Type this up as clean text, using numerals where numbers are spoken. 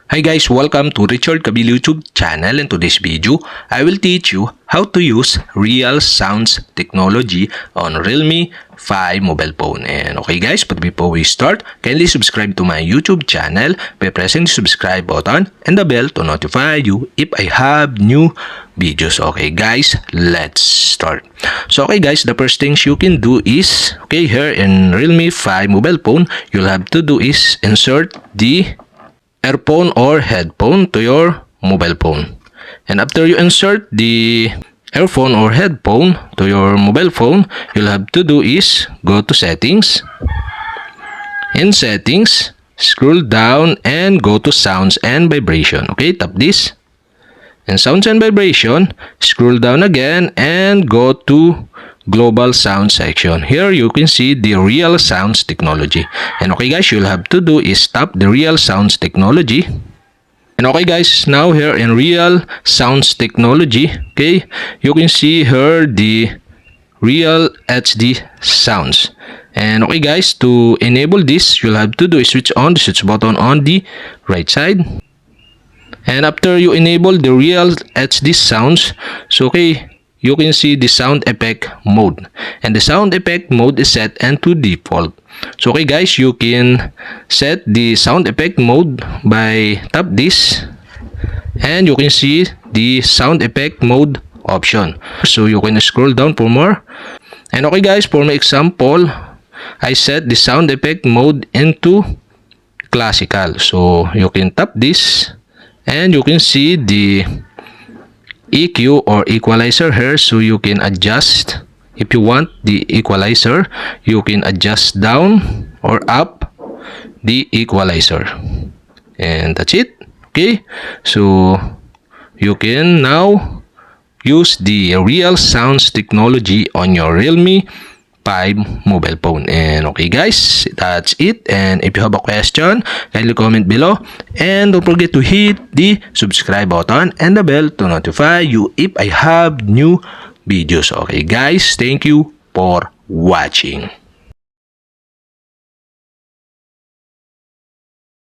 Hi guys, welcome to Richard Cabile YouTube channel. In today's video, I will teach you how to use real sounds technology on Realme 5 mobile phone. And okay guys, but before we start, kindly subscribe to my YouTube channel by pressing the subscribe button and the bell to notify you if I have new videos. Okay guys, let's start. So okay guys, the first things you can do is, okay, here in Realme 5 mobile phone, you'll have to do is insert the earphone or headphone to your mobile phone. And after you insert the earphone or headphone to your mobile phone, you'll have to do is go to settings. In settings, scroll down and go to sounds and vibration. Okay, tap this. In sounds and vibration, scroll down again and go to global sound section. Here you can see the real sounds technology. And okay guys, you'll have to do is tap the real sounds technology. And okay guys, now here in real sounds technology, okay, you can see here the real HD sounds. And okay guys, to enable this, you'll have to do is switch on the switch button on the right side. And after you enable the real HD sounds, so okay, you can see the sound effect mode. And the sound effect mode is set into default. So okay guys, you can set the sound effect mode by tap this. And you can see the sound effect mode option. So you can scroll down for more. And okay guys, for my example, I set the sound effect mode into classical. So you can tap this. And you can see the EQ or equalizer here, so you can adjust. If you want the equalizer, you can adjust down or up the equalizer. And that's it. Okay, so you can now use the real sounds technology on your Realme 5 mobile phone. And okay guys, that's it. And if you have a question, kindly comment below. And don't forget to hit the subscribe button and the bell to notify you if I have new videos. Okay guys, thank you for watching.